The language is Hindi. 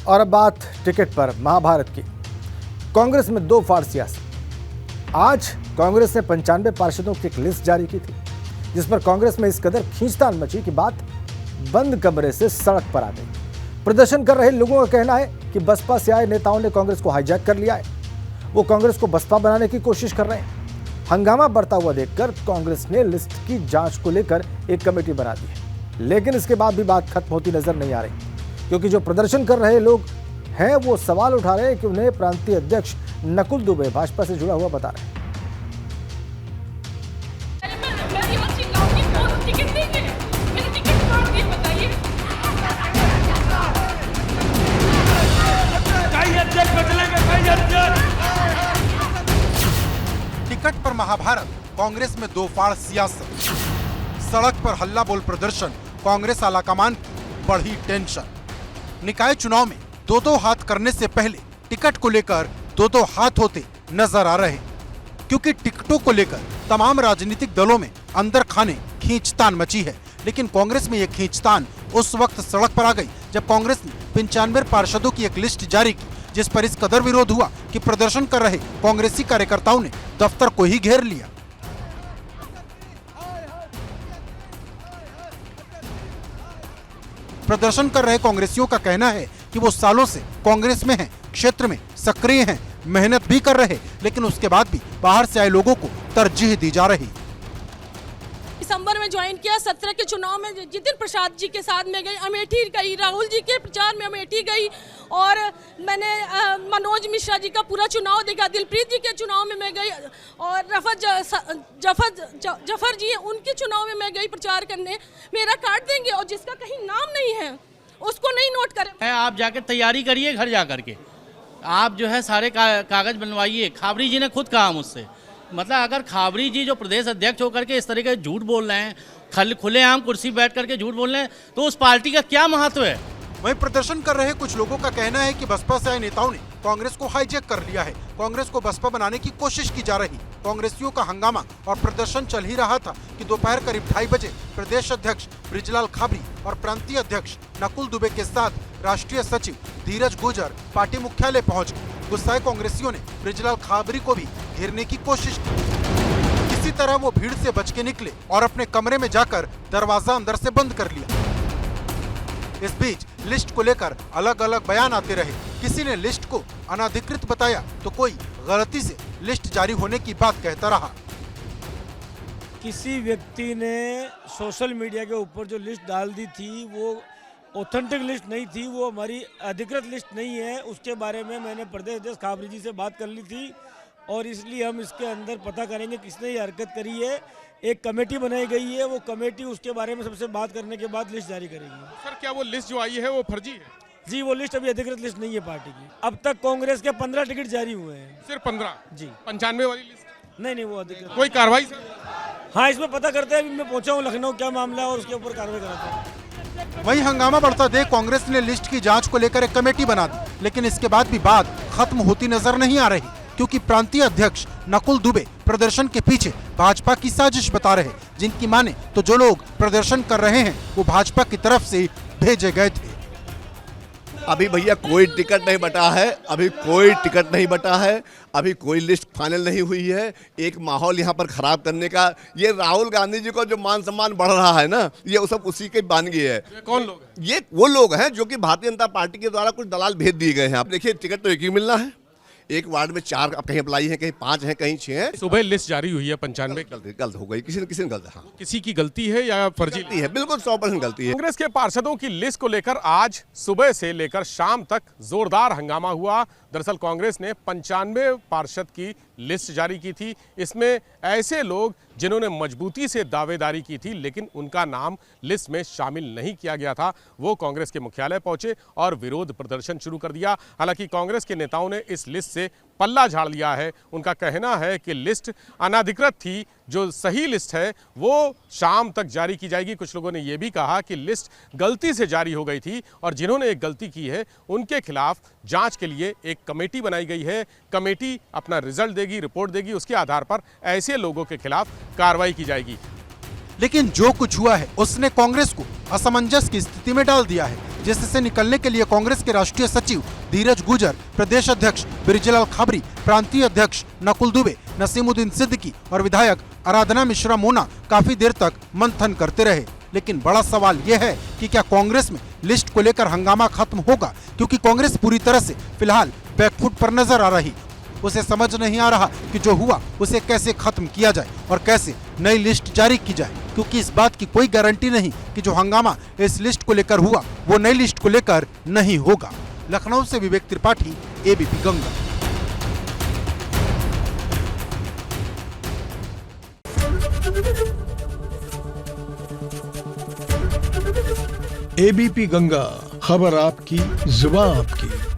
और अब बात टिकट पर महाभारत की। कांग्रेस में दो फाड़ सियासत। आज कांग्रेस ने 95 पार्षदों की एक लिस्ट जारी की थी, जिस पर कांग्रेस में इस कदर खींचतान मची कि बात बंद कमरे से सड़क पर आ गई। प्रदर्शन कर रहे लोगों का कहना है कि बसपा से आए नेताओं ने कांग्रेस को हाईजैक कर लिया है। वो कांग्रेस को बसपा बनाने की कोशिश कर रहे हैं। हंगामा बढ़ता हुआ देखकर कांग्रेस ने लिस्ट की जांच को लेकर एक कमेटी बना दी है, लेकिन इसके बाद भी बात खत्म होती नजर नहीं आ रही, क्योंकि जो प्रदर्शन कर रहे लोग हैं वो सवाल उठा रहे हैं कि उन्हें प्रांतीय अध्यक्ष नकुल दुबे भाजपा से जुड़ा हुआ बता रहे हैं। टिकट पर महाभारत, कांग्रेस में दो फाड़ सियासत। सड़क पर हल्ला बोल प्रदर्शन, कांग्रेस आलाकमान की बढ़ी टेंशन। निकाय चुनाव में दो हाथ करने से पहले टिकट को लेकर दो हाथ होते नजर आ रहे, क्योंकि टिकटों को लेकर तमाम राजनीतिक दलों में अंदर खाने खींचतान मची है। लेकिन कांग्रेस में यह खींचतान उस वक्त सड़क पर आ गई जब कांग्रेस ने 95 पार्षदों की एक लिस्ट जारी की, जिस पर इस कदर विरोध हुआ कि प्रदर्शन कर रहे कांग्रेसी कार्यकर्ताओं ने दफ्तर को ही घेर लिया। प्रदर्शन कर रहे कांग्रेसियों का कहना है कि वो सालों से कांग्रेस में हैं, क्षेत्र में सक्रिय हैं, मेहनत भी कर रहे, लेकिन उसके बाद भी बाहर से आए लोगों को तरजीह दी जा रही। दिसंबर में ज्वाइन किया, 17 के चुनाव में जितिन प्रसाद जी के साथ में गई, अमेठी गई, राहुल जी के प्रचार में अमेठी गई, और मैंने मनोज मिश्रा जी का पूरा चुनाव देखा, दिलप्रीत जी के चुनाव में मैं गई, और जफर जी उनके चुनाव में मैं गई प्रचार करने। मेरा कार्ड देंगे और जिसका कहीं नाम नहीं है उसको नहीं नोट करें। आप जाके तैयारी करिए, घर जा करके आप जो है सारे कागज बनवाइए। खाबरी जी ने खुद कहा मुझसे, मतलब अगर खाबरी जी जो प्रदेश अध्यक्ष होकर के इस तरीके से झूठ बोल रहे हैं, खुलेआम कुर्सी बैठ करके झूठ बोल रहे हैं, तो उस पार्टी का क्या महत्व है। वहीं प्रदर्शन कर रहे कुछ लोगों का कहना है कि बसपा से आए नेताओं ने कांग्रेस को हाईजैक कर लिया है, कांग्रेस को बसपा बनाने की कोशिश की जा रही। कांग्रेसियों का हंगामा और प्रदर्शन चल ही रहा था कि दोपहर करीब 2:30 बजे प्रदेश अध्यक्ष बृजलाल खाबरी और प्रांतीय अध्यक्ष नकुल दुबे के साथ राष्ट्रीय सचिव धीरज गुर्जर पार्टी मुख्यालय पहुँच गए। गुस्साए कांग्रेसियों ने बृजलाल खाबरी को भी घेरने की कोशिश की। किसी तरह वो भीड़ से बच के निकले और अपने कमरे में जाकर दरवाजा अंदर से बंद कर लिया। इस बीच लिस्ट को लेकर अलग अलग बयान आते रहे। किसी ने लिस्ट को अनाधिकृत बताया तो कोई गलती से लिस्ट जारी होने की बात कहता रहा। किसी व्यक्ति ने सोशल मीडिया के ऊपर जो लिस्ट डाल दी थी वो ऑथेंटिक लिस्ट नहीं थी, वो हमारी अधिकृत लिस्ट नहीं है। उसके बारे में मैंने प्रदेश अध्यक्ष खाबरी जी से बात कर ली थी और इसलिए हम इसके अंदर पता करेंगे किसने ये हरकत करी है। एक कमेटी बनाई गई है, वो कमेटी उसके बारे में सबसे बात करने के बाद लिस्ट जारी करेगी। सर क्या वो लिस्ट जो आई है वो फर्जी है? जी, वो लिस्ट अभी अधिकृत लिस्ट नहीं है पार्टी की। अब तक कांग्रेस के 15 टिकट जारी हुए हैं। सिर्फ 15? जी। 95 वाली लिस्ट नहीं, वो अधिकृत। कोई कार्रवाई सर? हाँ, इसमें पता करते हैं। अभी मैं पहुंचा हूँ लखनऊ, क्या मामला है और उसके ऊपर कार्रवाई कराता हूँ। वहीं हंगामा बढ़ता देख कांग्रेस ने लिस्ट की जांच को लेकर एक कमेटी बना दी, लेकिन इसके बाद भी बात खत्म होती नजर नहीं आ रही, क्योंकि प्रांतीय अध्यक्ष नकुल दुबे प्रदर्शन के पीछे भाजपा की साजिश बता रहे, जिनकी माने तो जो लोग प्रदर्शन कर रहे हैं वो भाजपा की तरफ से भेजे गए थे। अभी भैया कोई टिकट नहीं बटा है, अभी कोई टिकट नहीं बटा है, अभी कोई लिस्ट फाइनल नहीं हुई है। एक माहौल यहाँ पर खराब करने का, ये राहुल गांधी जी को जो मान सम्मान बढ़ रहा है ना, ये सब उसी के बानगी है। ये कौन लोग हैं? ये वो लोग हैं जो कि भारतीय जनता पार्टी के द्वारा कुछ दलाल भेज दिए गए हैं। आप देखिए, टिकट तो एक ही मिलना है, एक वार्ड में 4 कहीं अप्लाई है, कहीं 5 है, कहीं 6 है। सुबह लिस्ट जारी हुई है 95। गलत हो गई, किसी न गलत। हाँ, किसी की गलती है या फर्जी है? बिल्कुल 100% गलती है। कांग्रेस के पार्षदों की लिस्ट को लेकर आज सुबह से लेकर शाम तक जोरदार हंगामा हुआ। दरअसल कांग्रेस ने 95 पार्षद की लिस्ट जारी की थी। इसमें ऐसे लोग जिन्होंने मजबूती से दावेदारी की थी लेकिन उनका नाम लिस्ट में शामिल नहीं किया गया था, वो कांग्रेस के मुख्यालय पहुंचे और विरोध प्रदर्शन शुरू कर दिया। हालांकि कांग्रेस के नेताओं ने इस लिस्ट से पल्ला झाड़ लिया है। उनका कहना है कि लिस्ट अनाधिकृत थी, जो सही लिस्ट है वो शाम तक जारी की जाएगी। कुछ लोगों ने यह भी कहा कि लिस्ट गलती से जारी हो गई थी और जिन्होंने एक गलती की है उनके खिलाफ जांच के लिए एक कमेटी बनाई गई है। कमेटी अपना रिजल्ट देगी, रिपोर्ट देगी, उसके आधार पर ऐसे लोगों के खिलाफ कार्रवाई की जाएगी। लेकिन जो कुछ हुआ है उसने कांग्रेस को असमंजस की स्थिति में डाल दिया है, जिससे निकलने के लिए कांग्रेस के राष्ट्रीय सचिव धीरज गुजर, प्रदेश अध्यक्ष ब्रिजलाल खाबरी, प्रांतीय अध्यक्ष नकुल दुबे, नसीमुद्दीन सिद्दीकी और विधायक आराधना मिश्रा मोना काफी देर तक मंथन करते रहे। लेकिन बड़ा सवाल यह है कि क्या कांग्रेस में लिस्ट को लेकर हंगामा खत्म होगा, क्योंकि कांग्रेस पूरी तरह से फिलहाल बैकफुट पर नजर आ रही। उसे समझ नहीं आ रहा कि जो हुआ उसे कैसे खत्म किया जाए और कैसे नई लिस्ट जारी की जाए, क्योंकि इस बात की कोई गारंटी नहीं कि जो हंगामा इस लिस्ट को लेकर हुआ वो नई लिस्ट को लेकर नहीं होगा। लखनऊ से विवेक त्रिपाठी, एबीपी गंगा। एबीपी गंगा, खबर आपकी, जुबान आपकी।